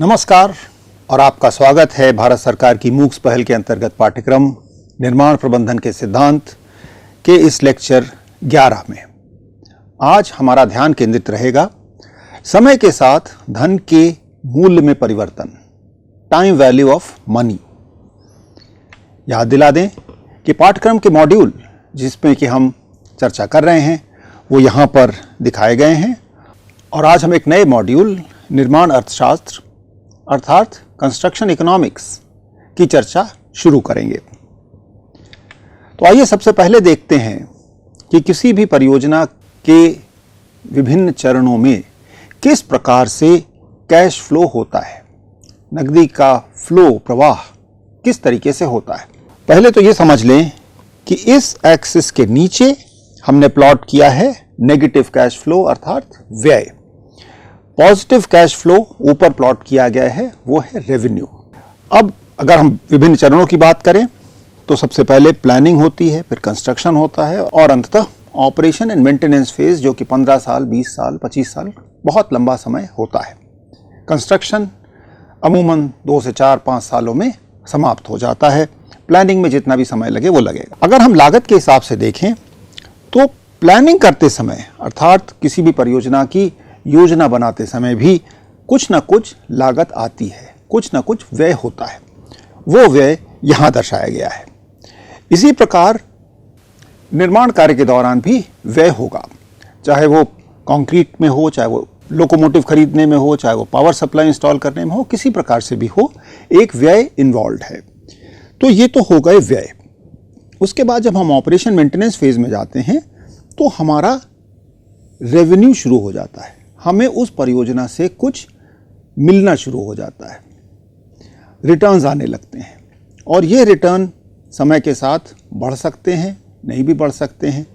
नमस्कार और आपका स्वागत है भारत सरकार की मूक्स पहल के अंतर्गत पाठ्यक्रम निर्माण प्रबंधन के सिद्धांत के इस लेक्चर 11 में। आज हमारा ध्यान केंद्रित रहेगा समय के साथ धन के मूल्य में परिवर्तन, टाइम वैल्यू ऑफ मनी। याद दिला दें कि पाठ्यक्रम के मॉड्यूल जिसमें कि हम चर्चा कर रहे हैं वो यहाँ पर दिखाए गए हैं और आज हम एक नए मॉड्यूल निर्माण अर्थशास्त्र अर्थात कंस्ट्रक्शन इकोनॉमिक्स की चर्चा शुरू करेंगे। तो आइए सबसे पहले देखते हैं कि किसी भी परियोजना के विभिन्न चरणों में किस प्रकार से कैश फ्लो होता है, नकदी का फ्लो प्रवाह किस तरीके से होता है। पहले तो ये समझ लें कि इस एक्सिस के नीचे हमने प्लॉट किया है नेगेटिव कैश फ्लो अर्थात व्यय। पॉजिटिव कैश फ्लो ऊपर प्लॉट किया गया है, वो है रेवेन्यू। अब अगर हम विभिन्न चरणों की बात करें तो सबसे पहले प्लानिंग होती है, फिर कंस्ट्रक्शन होता है और अंततः ऑपरेशन एंड मेंटेनेंस फेज, जो कि 15 साल, 20 साल, 25 साल बहुत लंबा समय होता है। कंस्ट्रक्शन अमूमन 2 से 4-5 सालों में समाप्त हो जाता है। प्लानिंग में जितना भी समय लगे वो लगेगा। अगर हम लागत के हिसाब से देखें तो प्लानिंग करते समय अर्थात किसी भी परियोजना की योजना बनाते समय भी कुछ ना कुछ लागत आती है, कुछ ना कुछ व्यय होता है। वो व्यय यहाँ दर्शाया गया है। इसी प्रकार निर्माण कार्य के दौरान भी व्यय होगा, चाहे वो कंक्रीट में हो, चाहे वो लोकोमोटिव खरीदने में हो, चाहे वो पावर सप्लाई इंस्टॉल करने में हो, किसी प्रकार से भी हो, एक व्यय इन्वॉल्व है। तो ये तो हो गए व्यय। उसके बाद जब हम ऑपरेशन मेंटेनेंस फेज में जाते हैं तो हमारा रेवेन्यू शुरू हो जाता है। हमें उस परियोजना से कुछ मिलना शुरू हो जाता है, रिटर्न्स आने लगते हैं और ये रिटर्न समय के साथ बढ़ सकते हैं, नहीं भी बढ़ सकते हैं।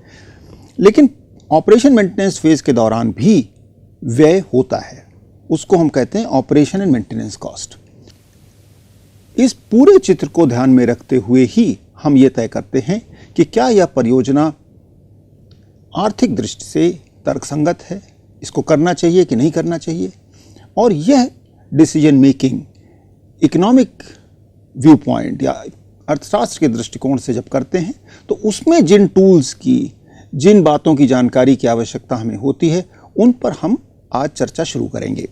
लेकिन ऑपरेशन मेंटेनेंस फेज के दौरान भी व्यय होता है, उसको हम कहते हैं ऑपरेशन एंड मेंटेनेंस कॉस्ट। इस पूरे चित्र को ध्यान में रखते हुए ही हम ये तय करते हैं कि क्या यह परियोजना आर्थिक दृष्टि से तर्कसंगत है, इसको करना चाहिए कि नहीं करना चाहिए। और यह decision making economic view point या अर्थशास्त्र के दृष्टिकोण से जब करते हैं तो उसमें जिन टूल्स की, जिन बातों की जानकारी की आवश्यकता हमें होती है, उन पर हम आज चर्चा शुरू करेंगे।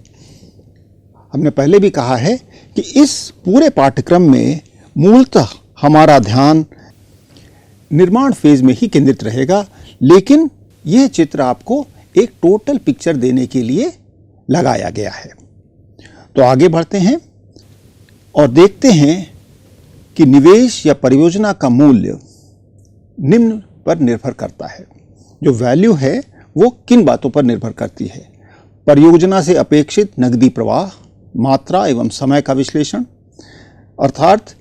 हमने पहले भी कहा है कि इस पूरे पाठ्यक्रम में मूलतः हमारा ध्यान निर्माण फेज में ही केंद्रित रहेगा, लेकिन यह चित्र आपको एक टोटल पिक्चर देने के लिए लगाया गया है। तो आगे बढ़ते हैं और देखते हैं कि निवेश या परियोजना का मूल्य निम्न पर निर्भर करता है। जो वैल्यू है वो किन बातों पर निर्भर करती है? परियोजना से अपेक्षित नकदी प्रवाह, मात्रा एवं समय का विश्लेषण, अर्थात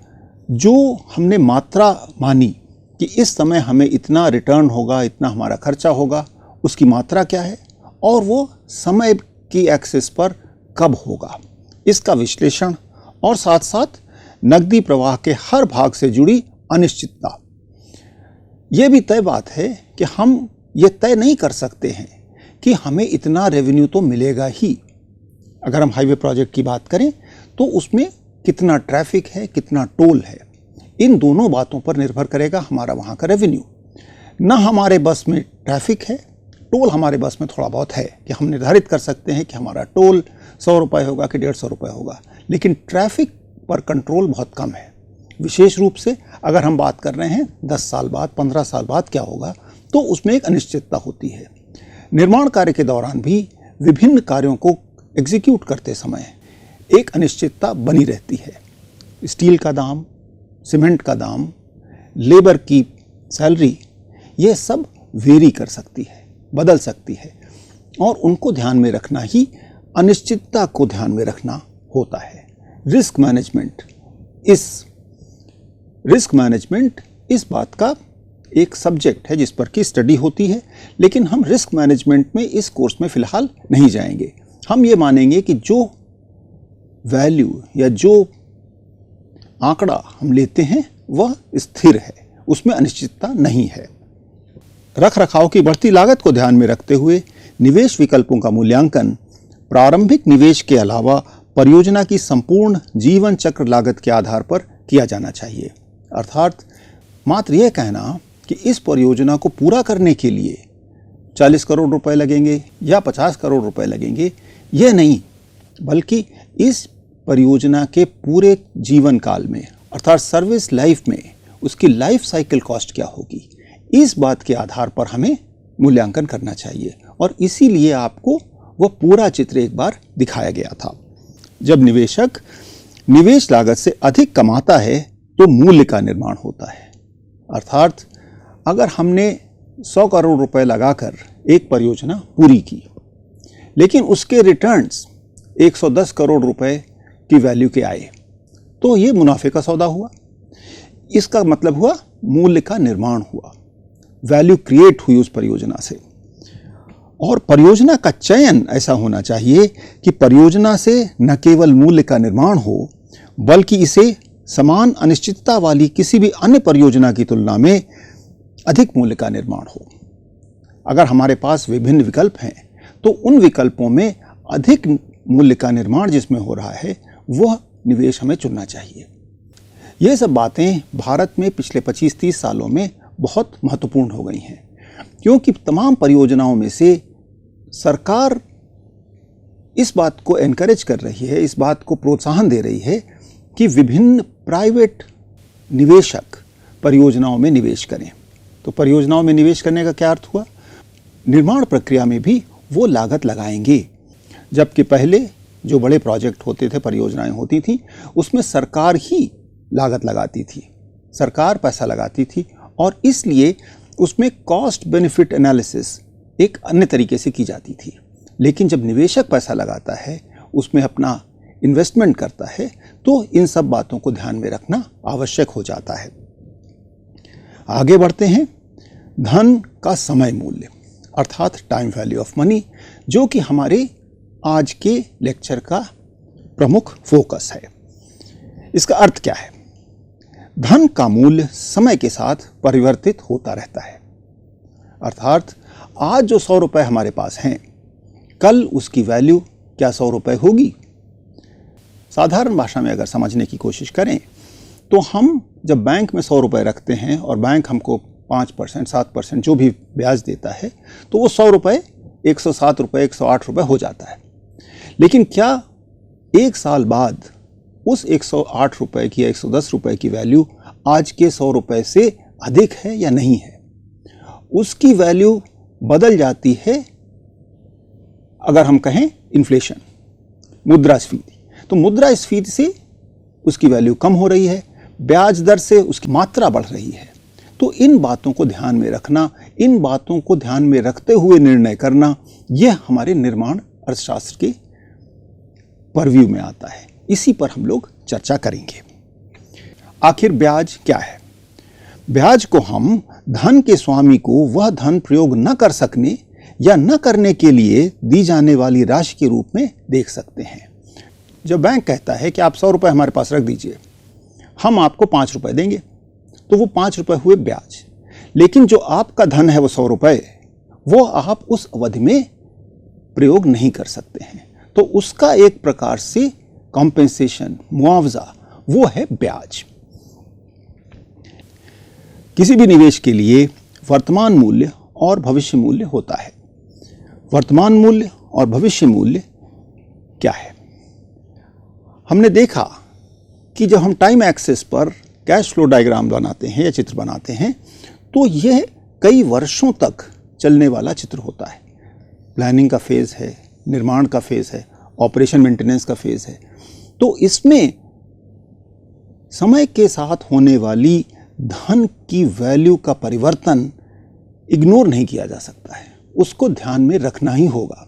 जो हमने मात्रा मानी कि इस समय हमें इतना रिटर्न होगा, इतना हमारा खर्चा होगा, उसकी मात्रा क्या है और वो समय की एक्सिस पर कब होगा, इसका विश्लेषण, और साथ साथ नकदी प्रवाह के हर भाग से जुड़ी अनिश्चितता। ये भी तय बात है कि हम ये तय नहीं कर सकते हैं कि हमें इतना रेवेन्यू तो मिलेगा ही। अगर हम हाईवे प्रोजेक्ट की बात करें तो उसमें कितना ट्रैफिक है, कितना टोल है, इन दोनों बातों पर निर्भर करेगा हमारा वहाँ का रेवेन्यू। ना हमारे बस में ट्रैफिक है, टोल हमारे बस में थोड़ा बहुत है कि हम निर्धारित कर सकते हैं कि हमारा टोल 100 रुपये होगा कि 150 रुपये होगा, लेकिन ट्रैफिक पर कंट्रोल बहुत कम है। विशेष रूप से अगर हम बात कर रहे हैं 10 साल बाद, 15 साल बाद क्या होगा, तो उसमें एक अनिश्चितता होती है। निर्माण कार्य के दौरान भी विभिन्न कार्यों को एग्जीक्यूट करते समय एक अनिश्चितता बनी रहती है। स्टील का दाम, सीमेंट का दाम, लेबर की सैलरी, ये सब वेरी कर सकती है, बदल सकती है और उनको ध्यान में रखना ही अनिश्चितता को ध्यान में रखना होता है। रिस्क मैनेजमेंट इस बात का एक सब्जेक्ट है जिस पर की स्टडी होती है, लेकिन हम रिस्क मैनेजमेंट में इस कोर्स में फिलहाल नहीं जाएंगे। हम ये मानेंगे कि जो वैल्यू या जो आंकड़ा हम लेते हैं वह स्थिर है, उसमें अनिश्चितता नहीं है। रख रखाव की बढ़ती लागत को ध्यान में रखते हुए निवेश विकल्पों का मूल्यांकन प्रारंभिक निवेश के अलावा परियोजना की संपूर्ण जीवन चक्र लागत के आधार पर किया जाना चाहिए। अर्थात मात्र यह कहना कि इस परियोजना को पूरा करने के लिए 40 करोड़ रुपए लगेंगे या 50 करोड़ रुपए लगेंगे, यह नहीं, बल्कि इस परियोजना के पूरे जीवन काल में अर्थात सर्विस लाइफ में उसकी लाइफ साइकिल कॉस्ट क्या होगी, इस बात के आधार पर हमें मूल्यांकन करना चाहिए। और इसीलिए आपको वह पूरा चित्र एक बार दिखाया गया था। जब निवेशक निवेश लागत से अधिक कमाता है तो मूल्य का निर्माण होता है। अर्थात अगर हमने 100 करोड़ रुपए लगाकर एक परियोजना पूरी की, लेकिन उसके रिटर्न्स 110 करोड़ रुपए की वैल्यू के आए, तो ये मुनाफे का सौदा हुआ। इसका मतलब हुआ मूल्य का निर्माण हुआ, वैल्यू क्रिएट हुई उस परियोजना से। और परियोजना का चयन ऐसा होना चाहिए कि परियोजना से न केवल मूल्य का निर्माण हो, बल्कि इसे समान अनिश्चितता वाली किसी भी अन्य परियोजना की तुलना में अधिक मूल्य का निर्माण हो। अगर हमारे पास विभिन्न विकल्प हैं तो उन विकल्पों में अधिक मूल्य का निर्माण जिसमें हो रहा है वह निवेश हमें चुनना चाहिए। ये सब बातें भारत में पिछले 25-30 सालों में बहुत महत्वपूर्ण हो गई हैं, क्योंकि तमाम परियोजनाओं में से सरकार इस बात को एनकरेज कर रही है, इस बात को प्रोत्साहन दे रही है कि विभिन्न प्राइवेट निवेशक परियोजनाओं में निवेश करें। तो परियोजनाओं में निवेश करने का क्या अर्थ हुआ? निर्माण प्रक्रिया में भी वो लागत लगाएंगे, जबकि पहले जो बड़े प्रोजेक्ट होते थे, परियोजनाएं होती थी, उसमें सरकार ही लागत लगाती थी, सरकार पैसा लगाती थी, और इसलिए उसमें कॉस्ट बेनिफिट एनालिसिस एक अन्य तरीके से की जाती थी। लेकिन जब निवेशक पैसा लगाता है, उसमें अपना इन्वेस्टमेंट करता है, तो इन सब बातों को ध्यान में रखना आवश्यक हो जाता है। आगे बढ़ते हैं। धन का समय मूल्य अर्थात टाइम वैल्यू ऑफ मनी, जो कि हमारे आज के लेक्चर का प्रमुख फोकस है। इसका अर्थ क्या है? धन का मूल्य समय के साथ परिवर्तित होता रहता है। अर्थात आज जो 100 रुपए हमारे पास हैं, कल उसकी वैल्यू क्या 100 रुपए होगी? साधारण भाषा में अगर समझने की कोशिश करें तो हम जब बैंक में 100 रुपए रखते हैं और बैंक हमको 5%, 7% जो भी ब्याज देता है, तो वो 100 रुपए 107 रुपए, 108 रुपए हो जाता है। लेकिन क्या एक साल बाद उस 108 रुपए की या 110 रुपए की वैल्यू आज के 100 रुपए से अधिक है या नहीं है? उसकी वैल्यू बदल जाती है अगर हम कहें इन्फ्लेशन, मुद्रास्फीति। तो मुद्रास्फीति से उसकी वैल्यू कम हो रही है, ब्याज दर से उसकी मात्रा बढ़ रही है। तो इन बातों को ध्यान में रखना, इन बातों को ध्यान में रखते हुए निर्णय करना, यह हमारे निर्माण अर्थशास्त्र के परव्यू में आता है। इसी पर हम लोग चर्चा करेंगे। आखिर ब्याज क्या है? ब्याज को हम धन के स्वामी को वह धन प्रयोग न कर सकने या न करने के लिए दी जाने वाली राशि के रूप में देख सकते हैं। जब बैंक कहता है कि आप 100 रुपए हमारे पास रख दीजिए, हम आपको 5 रुपए देंगे, तो वो 5 रुपए हुए ब्याज। लेकिन जो आपका धन है वो 100 रुपए, वो आप उस अवधि में प्रयोग नहीं कर सकते हैं। तो उसका एक प्रकार से कॉम्पेंसेशन, मुआवजा, वो है ब्याज। किसी भी निवेश के लिए वर्तमान मूल्य और भविष्य मूल्य होता है। वर्तमान मूल्य और भविष्य मूल्य क्या है? हमने देखा कि जब हम टाइम एक्सिस पर कैश फ्लो डायग्राम बनाते हैं या चित्र बनाते हैं, तो यह कई वर्षों तक चलने वाला चित्र होता है। प्लानिंग का फेज है, निर्माण का फेज है, ऑपरेशन मेंटेनेंस का फेज है। तो इसमें समय के साथ होने वाली धन की वैल्यू का परिवर्तन इग्नोर नहीं किया जा सकता है, उसको ध्यान में रखना ही होगा।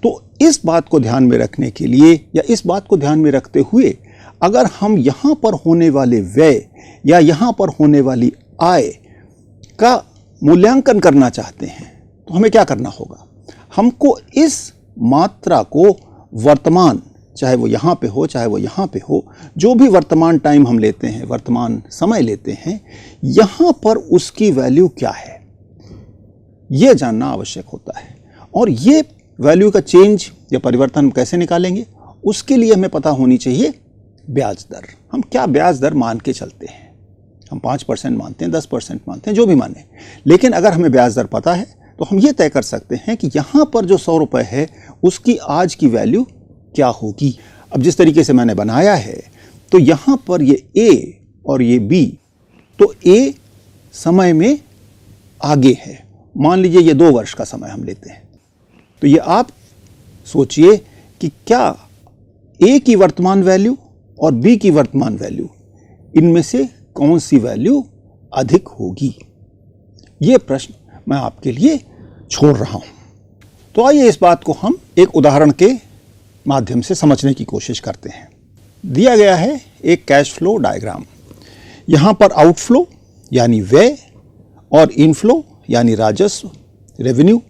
तो इस बात को ध्यान में रखने के लिए या इस बात को ध्यान में रखते हुए अगर हम यहाँ पर होने वाले व्यय या यहाँ पर होने वाली आय का मूल्यांकन करना चाहते हैं, तो हमें क्या करना होगा? हमको इस मात्रा को वर्तमान, चाहे वो यहाँ पे हो चाहे वो यहाँ पे हो, जो भी वर्तमान टाइम हम लेते हैं, वर्तमान समय लेते हैं, यहाँ पर उसकी वैल्यू क्या है, ये जानना आवश्यक होता है। और ये वैल्यू का चेंज या परिवर्तन कैसे निकालेंगे? उसके लिए हमें पता होनी चाहिए ब्याज दर। हम क्या ब्याज दर मान के चलते हैं, हम 5% मानते हैं, 10% मानते हैं, जो भी माने, लेकिन अगर हमें ब्याज दर पता है तो हम ये तय कर सकते हैं कि यहाँ पर जो 100 रुपये है उसकी आज की वैल्यू क्या होगी। अब जिस तरीके से मैंने बनाया है तो यहाँ पर ये ए और ये बी, तो ए समय में आगे है, मान लीजिए ये 2 वर्ष का समय हम लेते हैं, तो ये आप सोचिए कि क्या ए की वर्तमान वैल्यू और बी की वर्तमान वैल्यू, इनमें से कौन सी वैल्यू अधिक होगी। ये प्रश्न मैं आपके लिए छोड़ रहा हूं। तो आइए इस बात को हम एक उदाहरण के माध्यम से समझने की कोशिश करते हैं। दिया गया है एक कैश फ्लो डायग्राम। यहां पर आउटफ्लो यानी व्यय और इनफ्लो यानी राजस्व, रेवेन्यू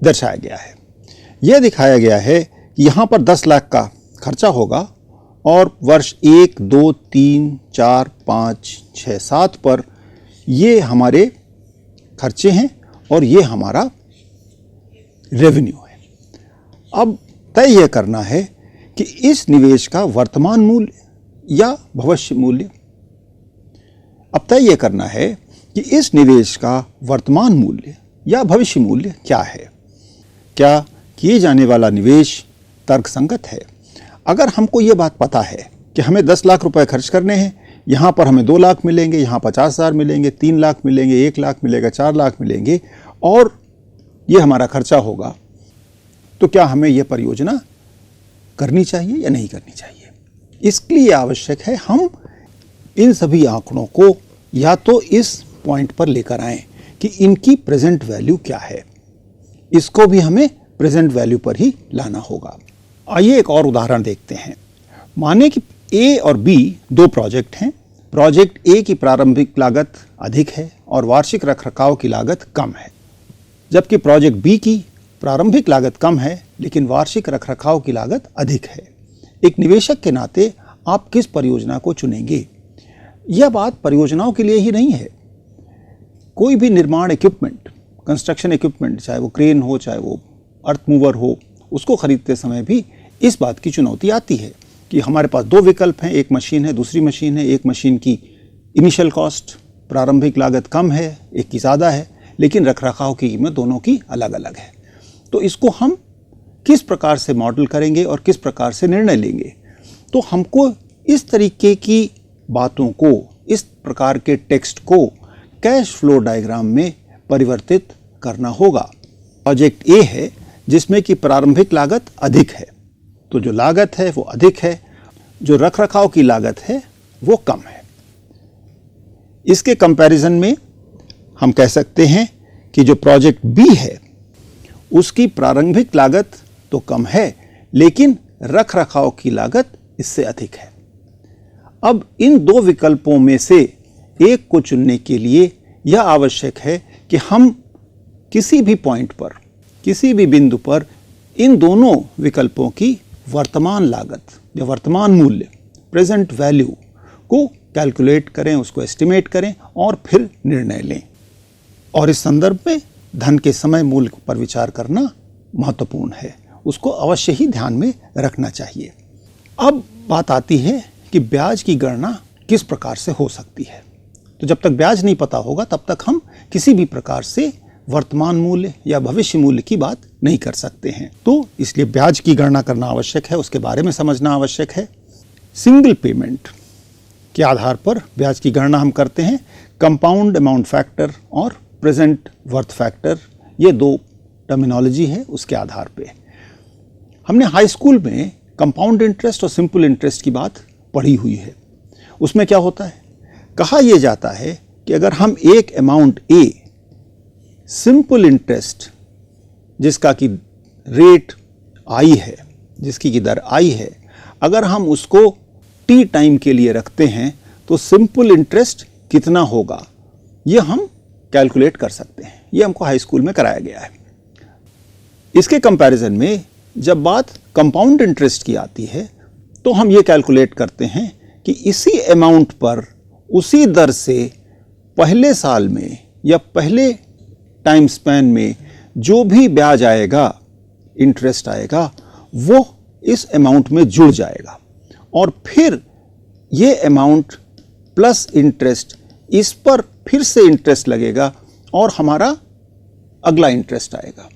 दर्शाया गया है। यह दिखाया गया है कि यहां पर 10 लाख का खर्चा होगा और वर्ष 1, 2, 3, 4, 5, 6, 7 पर ये हमारे खर्चे हैं और ये हमारा रेवेन्यू है। अब तय यह करना है कि इस निवेश का वर्तमान मूल्य या भविष्य मूल्य। अब तय यह करना है कि इस निवेश का वर्तमान मूल्य या भविष्य मूल्य क्या है। क्या किए जाने वाला निवेश तर्कसंगत है। अगर हमको ये बात पता है कि हमें 10 लाख रुपए खर्च करने हैं, यहाँ पर हमें 2 लाख मिलेंगे, यहाँ 50,000 मिलेंगे, 3 लाख मिलेंगे, 1 लाख मिलेगा, 4 लाख मिलेंगे और ये हमारा खर्चा होगा, तो क्या हमें यह परियोजना करनी चाहिए या नहीं करनी चाहिए। इसके लिए आवश्यक है हम इन सभी आंकड़ों को या तो इस पॉइंट पर लेकर आएं कि इनकी प्रेजेंट वैल्यू क्या है। इसको भी हमें प्रेजेंट वैल्यू पर ही लाना होगा। आइए एक और उदाहरण देखते हैं। माने कि ए और बी 2 प्रोजेक्ट हैं। प्रोजेक्ट ए की प्रारंभिक लागत अधिक है और वार्षिक रखरखाव की लागत कम है, जबकि प्रोजेक्ट बी की प्रारंभिक लागत कम है लेकिन वार्षिक रखरखाव की लागत अधिक है। एक निवेशक के नाते आप किस परियोजना को चुनेंगे। यह बात परियोजनाओं के लिए ही नहीं है। कोई भी निर्माण इक्विपमेंट, कंस्ट्रक्शन इक्विपमेंट, चाहे वो क्रेन हो, चाहे वो अर्थ मूवर हो, उसको खरीदते समय भी इस बात की चुनौती आती है कि हमारे पास 2 विकल्प हैं, एक मशीन है, दूसरी मशीन है। एक मशीन की इनिशियल कॉस्ट, प्रारंभिक लागत कम है, एक की ज़्यादा है, लेकिन रखरखाव की कीमत दोनों की अलग अलग है। तो इसको हम किस प्रकार से मॉडल करेंगे और किस प्रकार से निर्णय लेंगे। तो हमको इस तरीके की बातों को, इस प्रकार के टेक्स्ट को कैश फ्लो डायग्राम में परिवर्तित करना होगा। प्रोजेक्ट ए है जिसमें कि प्रारंभिक लागत अधिक है, तो जो लागत है वो अधिक है, जो रखरखाव की लागत है वो कम है। इसके कंपैरिजन में हम कह सकते हैं कि जो प्रोजेक्ट बी है उसकी प्रारंभिक लागत तो कम है लेकिन रखरखाव की लागत इससे अधिक है। अब इन 2 विकल्पों में से एक को चुनने के लिए यह आवश्यक है कि हम किसी भी पॉइंट पर, किसी भी बिंदु पर इन दोनों विकल्पों की वर्तमान लागत या वर्तमान मूल्य, प्रेजेंट वैल्यू को कैलकुलेट करें, उसको एस्टिमेट करें और फिर निर्णय लें। और इस संदर्भ में धन के समय मूल्य पर विचार करना महत्वपूर्ण है, उसको अवश्य ही ध्यान में रखना चाहिए। अब बात आती है कि ब्याज की गणना किस प्रकार से हो सकती है। तो जब तक ब्याज नहीं पता होगा तब तक हम किसी भी प्रकार से वर्तमान मूल्य या भविष्य मूल्य की बात नहीं कर सकते हैं। तो इसलिए ब्याज की गणना करना आवश्यक है, उसके बारे में समझना आवश्यक है। सिंगल पेमेंट के आधार पर ब्याज की गणना हम करते हैं। कंपाउंड अमाउंट फैक्टर और प्रेजेंट वर्थ फैक्टर, ये 2 टर्मिनोलॉजी है, उसके आधार पे हमने हाई स्कूल में कंपाउंड इंटरेस्ट और सिंपल इंटरेस्ट की बात पढ़ी हुई है। उसमें क्या होता है, कहा यह जाता है कि अगर हम एक अमाउंट ए सिंपल इंटरेस्ट, जिसका की रेट आई है, जिसकी की दर आई है, अगर हम उसको टी टाइम के लिए रखते हैं तो सिंपल इंटरेस्ट कितना होगा यह हम कैलकुलेट कर सकते हैं। यह हमको हाई स्कूल में कराया गया है। इसके कंपैरिजन में जब बात कंपाउंड इंटरेस्ट की आती है तो हम ये कैलकुलेट करते हैं कि इसी अमाउंट पर उसी दर से पहले साल में या पहले टाइम स्पैन में जो भी ब्याज आएगा, इंटरेस्ट आएगा, वो इस अमाउंट में जुड़ जाएगा और फिर ये अमाउंट प्लस इंटरेस्ट, इस पर फिर से इंटरेस्ट लगेगा और हमारा अगला इंटरेस्ट आएगा।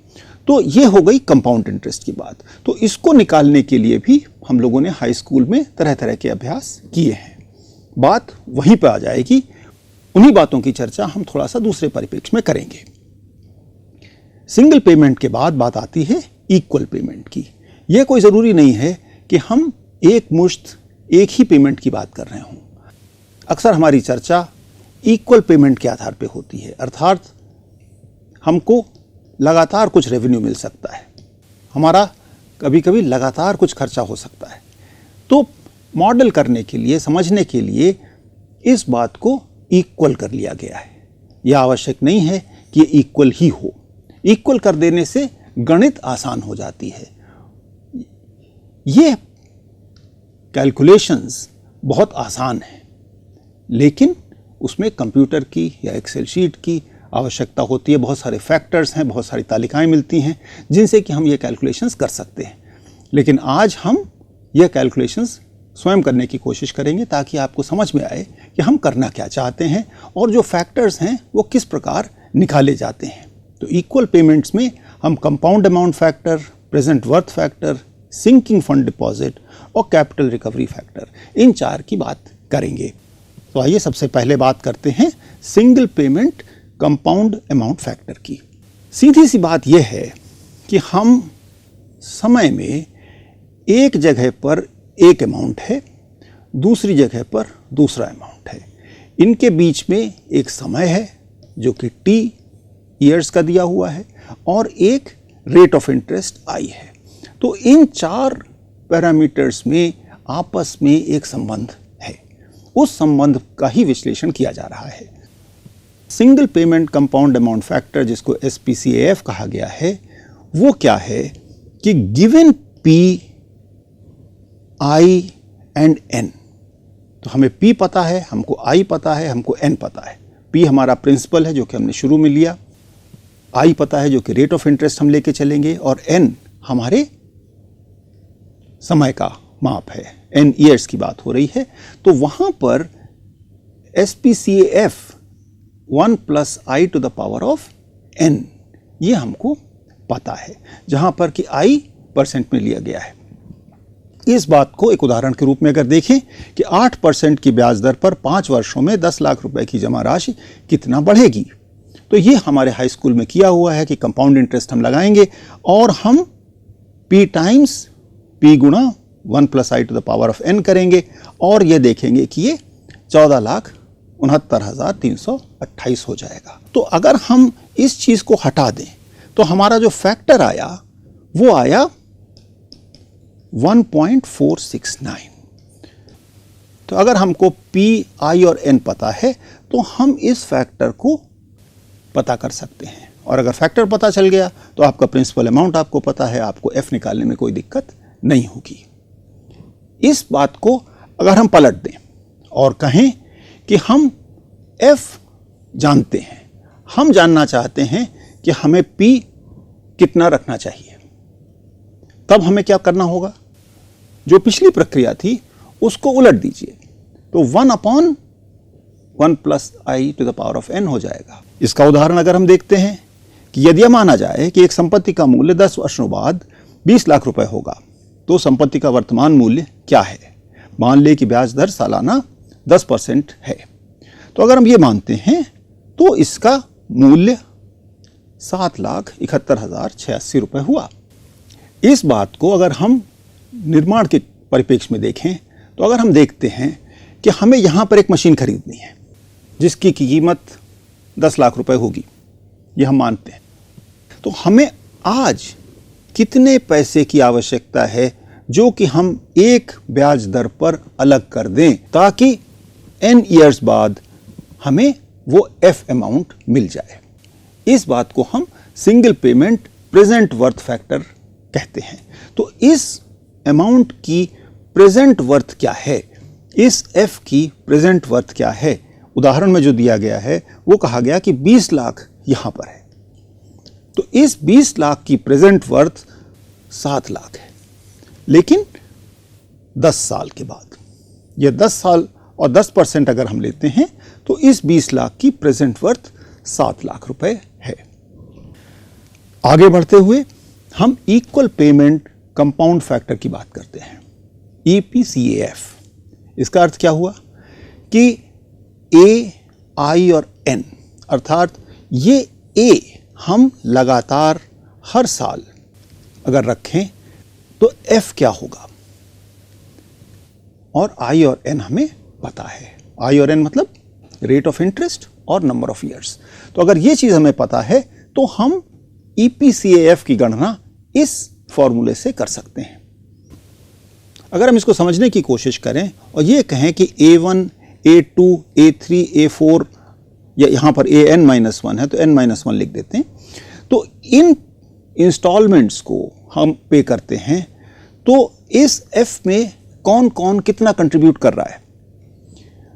तो ये हो गई कंपाउंड इंटरेस्ट की बात। तो इसको निकालने के लिए भी हम लोगों ने हाई स्कूल में तरह तरह के अभ्यास किए हैं। बात वहीं पर आ जाएगी। उन्हीं बातों की चर्चा हम थोड़ा सा दूसरे परिप्रेक्ष्य में करेंगे। सिंगल पेमेंट के बाद बात आती है इक्वल पेमेंट की। यह कोई ज़रूरी नहीं है कि हम एक मुश्त एक ही पेमेंट की बात कर रहे हों। अक्सर हमारी चर्चा इक्वल पेमेंट के आधार पर होती है, अर्थात हमको लगातार कुछ रेवेन्यू मिल सकता है, हमारा कभी कभी लगातार कुछ खर्चा हो सकता है। तो मॉडल करने के लिए, समझने के लिए इस बात को इक्वल कर लिया गया है। यह आवश्यक नहीं है कि ये इक्वल ही हो। इक्वल कर देने से गणित आसान हो जाती है। ये कैलकुलेशंस बहुत आसान है, लेकिन उसमें कंप्यूटर की या एक्सेल शीट की आवश्यकता होती है। बहुत सारे फैक्टर्स हैं, बहुत सारी तालिकाएं मिलती हैं जिनसे कि हम ये कैलकुलेशंस कर सकते हैं। लेकिन आज हम ये कैलकुलेशंस स्वयं करने की कोशिश करेंगे ताकि आपको समझ में आए कि हम करना क्या चाहते हैं और जो फैक्टर्स हैं वो किस प्रकार निकाले जाते हैं। तो इक्वल पेमेंट्स में हम compound amount factor, present worth factor, sinking fund deposit और कैपिटल रिकवरी फैक्टर, इन चार की बात करेंगे। तो आइए सबसे पहले बात करते हैं single payment compound amount factor की। सीधी सी बात यह है कि हम समय में एक जगह पर एक अमाउंट है, दूसरी जगह पर दूसरा अमाउंट है। इनके बीच में एक समय है जो कि t ईयर्स का दिया हुआ है और एक रेट ऑफ इंटरेस्ट i है। तो इन चार पैरामीटर्स में आपस में एक संबंध है। उस संबंध का ही विश्लेषण किया जा रहा है। Single payment compound amount factor, जिसको SPCAF कहा गया है, वो क्या है कि given P, I and N, तो हमें P पता है, हमको I पता है, हमको N पता है। P हमारा प्रिंसिपल है जो कि हमने शुरू में लिया, I पता है जो कि रेट ऑफ इंटरेस्ट हम लेके चलेंगे, और N हमारे समय का माप है, N ईयर्स की बात हो रही है। तो वहां पर SPCAF 1 + I to the power of N, ये हमको पता है, जहां पर कि I % में लिया गया है। इस बात को एक उदाहरण के रूप में अगर देखें कि 8% की ब्याज दर पर 5 वर्षों में 10 लाख रुपए की जमा राशि कितना बढ़ेगी, तो ये हमारे हाई स्कूल में किया हुआ है कि कंपाउंड इंटरेस्ट हम लगाएंगे और हम P × P गुणा 1 + I to the power of N करेंगे और ये देखेंगे कि ये 14,69,328 हो जाएगा। तो अगर हम इस चीज को हटा दें तो हमारा जो फैक्टर आया वो आया 1.469। तो अगर हमको P, I और N पता है तो हम इस फैक्टर को पता कर सकते हैं, और अगर फैक्टर पता चल गया तो आपका प्रिंसिपल अमाउंट आपको पता है, आपको F निकालने में कोई दिक्कत नहीं होगी। इस बात को अगर हम पलट दें और कहें कि हम F जानते हैं, हम जानना चाहते हैं कि हमें P कितना रखना चाहिए, तब हमें क्या करना होगा? जो पिछली प्रक्रिया थी उसको उलट दीजिए, तो 1/1 + I to the power of N हो जाएगा। इसका उदाहरण अगर हम देखते हैं कि यदि माना जाए कि एक संपत्ति का मूल्य 10 वर्षों बाद 20 लाख रुपए होगा, तो संपत्ति का वर्तमान मूल्य क्या है? मान ले कि ब्याज दर सालाना 10% है। तो अगर हम ये मानते हैं तो इसका मूल्य 7,71,086 रुपए हुआ। इस बात को अगर हम निर्माण के परिप्रेक्ष्य में देखें तो अगर हम देखते हैं कि हमें यहाँ पर एक मशीन खरीदनी है जिसकी कीमत 10 लाख रुपए होगी, ये हम मानते हैं, तो हमें आज कितने पैसे की आवश्यकता है जो कि हम एक ब्याज दर पर अलग कर दें ताकि N ईयर्स बाद हमें वो F अमाउंट मिल जाए। इस बात को हम single payment present worth factor कहते हैं। तो इस अमाउंट की प्रेजेंट वर्थ क्या है, इस F की प्रेजेंट वर्थ क्या है, उदाहरण में जो दिया गया है वो कहा गया कि 20 लाख यहां पर है, तो इस 20 लाख की प्रेजेंट वर्थ 7 लाख है। लेकिन 10 साल के बाद। ये 10 साल और 10% अगर हम लेते हैं तो इस 20 लाख की प्रेजेंट वर्थ 7 लाख रुपए है। आगे बढ़ते हुए हम इक्वल पेमेंट कंपाउंड फैक्टर की बात करते हैं, EPCAF। इसका अर्थ क्या हुआ कि A, I और N, अर्थात ये A हम लगातार हर साल अगर रखें तो F क्या होगा, और I और N हमें पता है। I और N मतलब रेट ऑफ इंटरेस्ट और नंबर ऑफ ईयर्स। तो अगर ये चीज हमें पता है तो हम EPCAF की गणना इस फॉर्मूले से कर सकते हैं। अगर हम इसको समझने की कोशिश करें और ये कहें कि A1, A2, A3, A4, या यहां पर AN-1 है तो N-1 लिख देते हैं, तो इन इंस्टॉलमेंट्स को हम पे करते हैं, तो इस F में कौन कौन कितना कंट्रीब्यूट कर रहा है।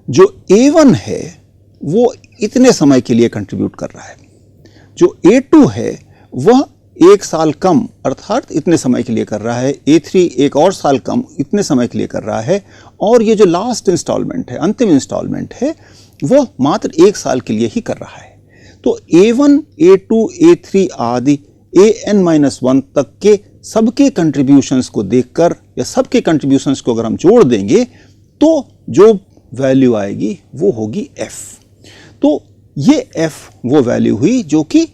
जो A1 है वो इतने समय के लिए कंट्रीब्यूट कर रहा है, जो A2 है वह 1 साल कम अर्थात इतने समय के लिए कर रहा है, A3 1 और साल कम इतने समय के लिए कर रहा है, और ये जो लास्ट इंस्टॉलमेंट है, अंतिम इंस्टॉलमेंट है, वह मात्र 1 साल के लिए ही कर रहा है। तो A1, A2, A3 आदि AN-1 तक के सबके कंट्रीब्यूशंस को देखकर या सबके कंट्रीब्यूशंस को अगर हम जोड़ देंगे तो जो वैल्यू आएगी वो होगी F। तो ये F वो वैल्यू हुई जो कि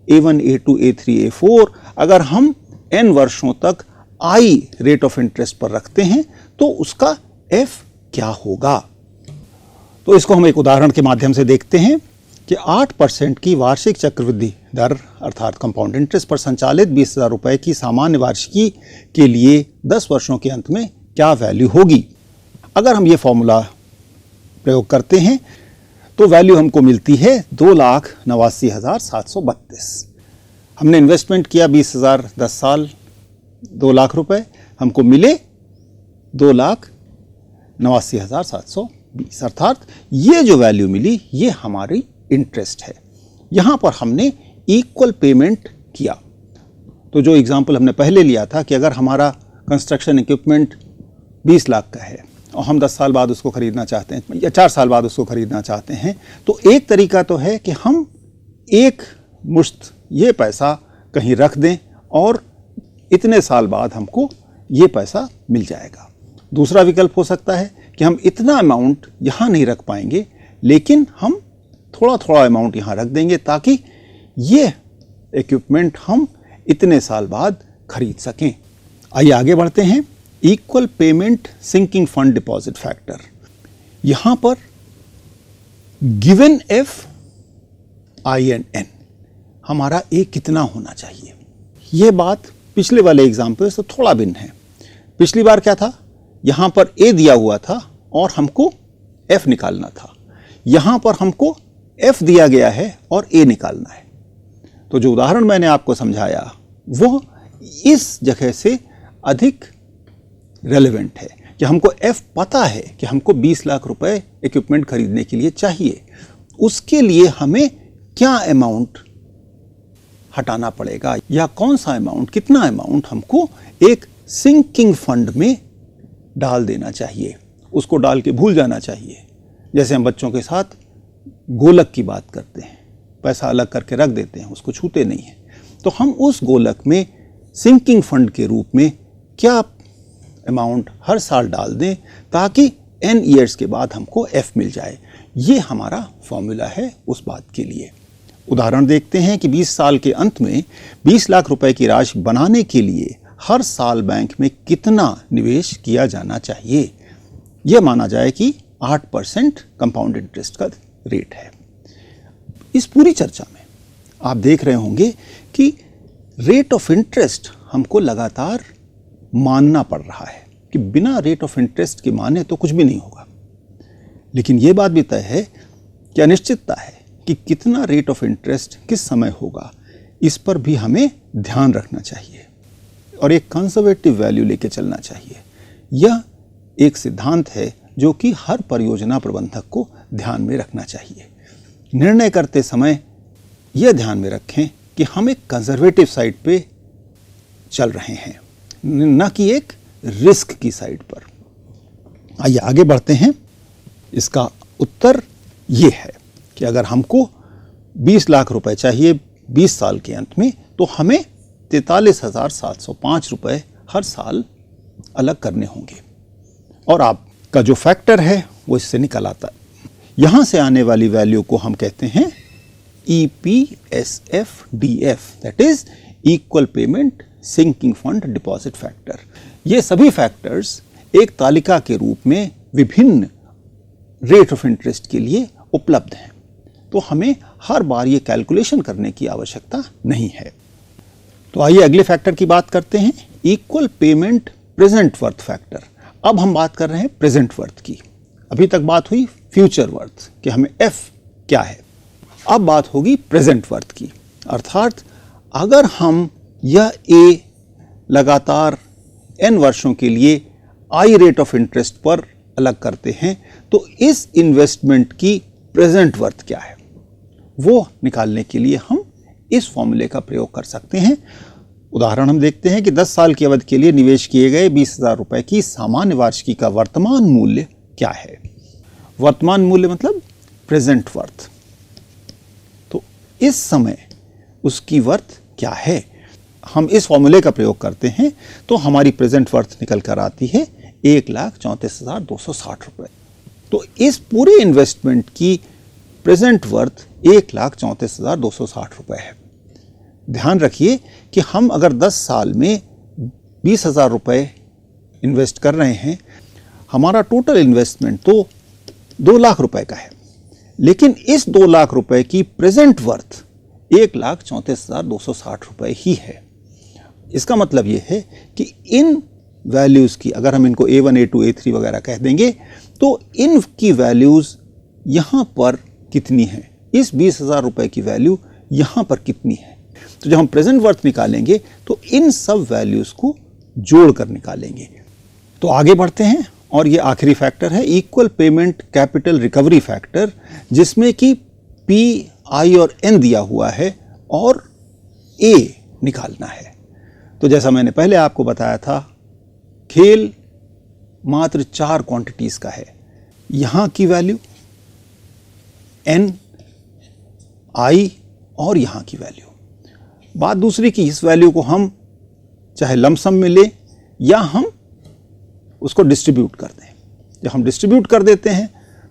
A1, A2, A3, A4 अगर हम n वर्षों तक I रेट ऑफ इंटरेस्ट पर रखते हैं तो उसका F क्या होगा। तो इसको हम एक उदाहरण के माध्यम से देखते हैं कि 8% की वार्षिक चक्रवृद्धि दर अर्थात कंपाउंड इंटरेस्ट पर संचालित 20,000 रुपए की सामान्य वार्षिकी के लिए 10 वर्षों के अंत में क्या वैल्यू होगी। अगर हम ये फॉर्मूला प्रयोग करते हैं तो वैल्यू हमको मिलती है 2,89,732। हमने इन्वेस्टमेंट किया 20,000 10 साल 2 लाख रुपए, हमको मिले 2,89,720, अर्थात ये जो वैल्यू मिली ये हमारी इंटरेस्ट है। यहां पर हमने इक्वल पेमेंट किया। तो जो एग्जांपल हमने पहले लिया था कि अगर हमारा कंस्ट्रक्शन इक्विपमेंट 20 लाख का है और हम 10 साल बाद उसको खरीदना चाहते हैं या 4 साल बाद उसको खरीदना चाहते हैं, तो एक तरीका तो है कि हम एक मुश्त ये पैसा कहीं रख दें और इतने साल बाद हमको ये पैसा मिल जाएगा। दूसरा विकल्प हो सकता है कि हम इतना अमाउंट यहाँ नहीं रख पाएंगे, लेकिन हम थोड़ा थोड़ा अमाउंट यहाँ रख देंगे ताकि ये इक्विपमेंट हम इतने साल बाद खरीद सकें। आइए आगे बढ़ते हैं। Equal payment sinking fund deposit factor. यहां पर given F, I and N हमारा A कितना होना चाहिए। यह बात पिछले वाले एग्जाम्पल से थोड़ा भिन्न है। पिछली बार क्या था, यहां पर A दिया हुआ था और हमको F निकालना था। यहां पर हमको F दिया गया है और A निकालना है। तो जो उदाहरण मैंने आपको समझाया वो इस जगह से अधिक रेलेवेंट है कि हमको F पता है कि हमको 20 लाख रुपए इक्विपमेंट खरीदने के लिए चाहिए। उसके लिए हमें क्या अमाउंट हटाना पड़ेगा या कौन सा अमाउंट, कितना अमाउंट हमको एक सिंकिंग फंड में डाल देना चाहिए, उसको डाल के भूल जाना चाहिए। जैसे हम बच्चों के साथ गोलक की बात करते हैं, पैसा अलग करके रख देते हैं, उसको छूते नहीं हैं। तो हम उस गोलक में सिंकिंग फंड के रूप में क्या अमाउंट हर साल डाल दें ताकि n ईयर्स के बाद हमको F मिल जाए। ये हमारा फॉर्मूला है उस बात के लिए। उदाहरण देखते हैं कि 20 साल के अंत में 20 लाख रुपए की राशि बनाने के लिए हर साल बैंक में कितना निवेश किया जाना चाहिए। यह माना जाए कि 8% कंपाउंड इंटरेस्ट का रेट है। इस पूरी चर्चा में आप देख रहे होंगे कि रेट ऑफ इंटरेस्ट हमको लगातार मानना पड़ रहा है कि बिना रेट ऑफ इंटरेस्ट के माने तो कुछ भी नहीं होगा। लेकिन यह बात भी तय है कि अनिश्चितता है कि कितना रेट ऑफ इंटरेस्ट किस समय होगा, इस पर भी हमें ध्यान रखना चाहिए और एक कंजर्वेटिव वैल्यू लेके चलना चाहिए। यह एक सिद्धांत है जो कि हर परियोजना प्रबंधक को ध्यान में रखना चाहिए। निर्णय करते समय यह ध्यान में रखें कि हम एक कंजर्वेटिव साइड पे चल रहे हैं, न कि एक रिस्क की साइड पर। आइए आगे बढ़ते हैं। इसका उत्तर ये है कि अगर हमको 20 लाख रुपए चाहिए 20 साल के अंत में, तो हमें 43,705 रुपए हर साल अलग करने होंगे। और आपका जो फैक्टर है वो इससे निकल आता है। यहां से आने वाली वैल्यू को हम कहते हैं EPSFDF, that is equal payment sinking fund deposit factor. ये सभी फैक्टर्स एक तालिका के रूप में विभिन्न रेट ऑफ इंटरेस्ट के लिए उपलब्ध हैं, तो हमें हर बार ये कैलकुलेशन करने की आवश्यकता नहीं है। तो आइए अगले फैक्टर की बात करते हैं, equal payment present worth factor. अब हम बात कर रहे हैं प्रेजेंट वर्थ की। अभी तक बात हुई फ्यूचर वर्थ कि हमें F क्या है, अब बात होगी प्रेजेंट वर्थ की। अर्थात अगर हम यह A लगातार n वर्षों के लिए I रेट ऑफ इंटरेस्ट पर अलग करते हैं, तो इस इन्वेस्टमेंट की प्रेजेंट वर्थ क्या है वो निकालने के लिए हम इस फॉर्मूले का प्रयोग कर सकते हैं। उदाहरण हम देखते हैं कि 10 साल की अवधि के लिए निवेश किए गए 20,000 रुपए की सामान्य वार्षिकी का वर्तमान मूल्य क्या है। वर्तमान मूल्य मतलब प्रेजेंट वर्थ। तो इस समय उसकी वर्थ क्या है, हम इस फॉर्मूले का प्रयोग करते हैं तो हमारी प्रेजेंट वर्थ निकल कर आती है 1,34,260 रुपए। तो इस पूरे इन्वेस्टमेंट की प्रेजेंट वर्थ 1,34,260 रुपए है। ध्यान रखिए कि हम अगर 10 साल में 20,000 रुपए इन्वेस्ट कर रहे हैं, हमारा टोटल इन्वेस्टमेंट तो 2 लाख रुपए का है, लेकिन इस 2 लाख रुपए की प्रेजेंट वर्थ 1,34,260 रुपए ही है। इसका मतलब यह है कि इन वैल्यूज की, अगर हम इनको A1, A2, A3 वगैरह कह देंगे, तो इनकी वैल्यूज यहां पर कितनी है, इस 20,000 रुपए की वैल्यू यहां पर कितनी है। तो जब हम प्रेजेंट वर्थ निकालेंगे तो इन सब वैल्यूज को जोड़कर निकालेंगे। तो आगे बढ़ते हैं और ये आखिरी फैक्टर है equal payment capital recovery factor, जिसमें कि P, I और N दिया हुआ है और A निकालना है। तो जैसा मैंने पहले आपको बताया था, खेल मात्र 4 क्वांटिटीज का है। यहां की वैल्यू N, I और यहां की वैल्यू। बात दूसरी कि इस वैल्यू को हम चाहे लमसम में ले या हम उसको डिस्ट्रीब्यूट कर दें। जब हम डिस्ट्रीब्यूट कर देते हैं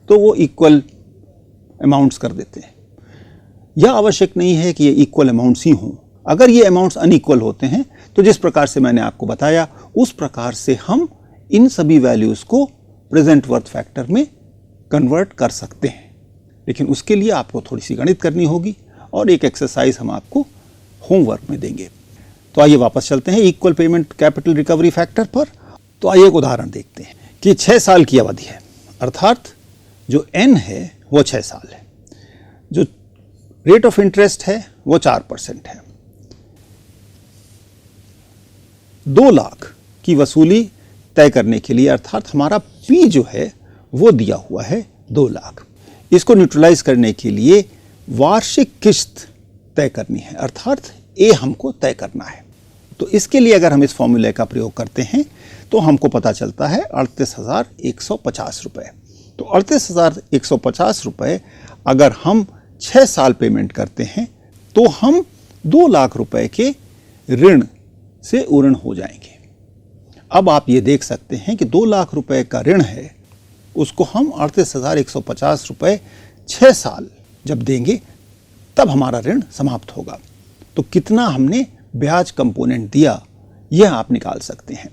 तो वो इक्वल अमाउंट्स कर देते हैं। यह आवश्यक नहीं है कि ये इक्वल अमाउंट्स ही हों। अगर ये अमाउंट्स अनइक्वल होते हैं तो जिस प्रकार से मैंने आपको बताया उस प्रकार से हम इन सभी वैल्यूज को प्रेजेंट वर्थ फैक्टर में कन्वर्ट कर सकते हैं। लेकिन उसके लिए आपको थोड़ी सी गणित करनी होगी और एक एक्सरसाइज हम आपको होमवर्क में देंगे। तो आइए वापस चलते हैं equal payment capital recovery factor पर। तो आइए एक उदाहरण देखते हैं कि 6 साल की अवधि है, अर्थात जो N है वो 6 साल है, जो रेट ऑफ इंटरेस्ट है वो 4% है। 2 लाख की वसूली तय करने के लिए, अर्थात हमारा P जो है वो दिया हुआ है 2 लाख। इसको न्यूट्रलाइज करने के लिए वार्षिक किस्त तय करनी है, अर्थात A हमको तय करना है। तो इसके लिए अगर हम इस फॉर्मूले का प्रयोग करते हैं तो हमको पता चलता है 38,150 रुपए। तो 38,150 रुपए अगर हम 6 साल पेमेंट करते हैं तो हम 2 लाख रुपए के ऋण से उऋण हो जाएंगे। अब आप ये देख सकते हैं कि 2 लाख रुपए का ऋण है, उसको हम 38,150 रुपए 6 साल जब देंगे तब हमारा ऋण समाप्त होगा। तो कितना हमने ब्याज कंपोनेंट दिया यह आप निकाल सकते हैं।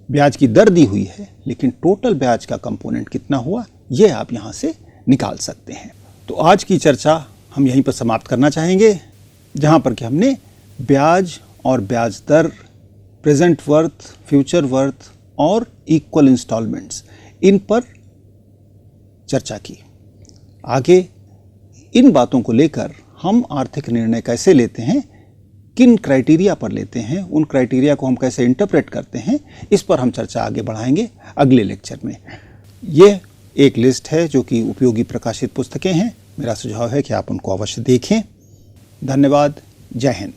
ब्याज की दर दी हुई है, लेकिन टोटल ब्याज का कंपोनेंट कितना हुआ यह आप यहां से निकाल सकते हैं। तो आज की चर्चा हम यहीं पर समाप्त करना चाहेंगे, जहां पर कि हमने ब्याज और ब्याज दर, प्रेजेंट वर्थ, फ्यूचर वर्थ और इक्वल इंस्टॉलमेंट्स, इन पर चर्चा की। आगे इन बातों को लेकर हम आर्थिक निर्णय कैसे लेते हैं, किन क्राइटेरिया पर लेते हैं, उन क्राइटेरिया को हम कैसे इंटरप्रेट करते हैं, इस पर हम चर्चा आगे बढ़ाएंगे अगले लेक्चर में। यह एक लिस्ट है जो कि उपयोगी प्रकाशित पुस्तकें हैं। मेरा सुझाव है कि आप उनको अवश्य देखें। धन्यवाद। जय हिंद।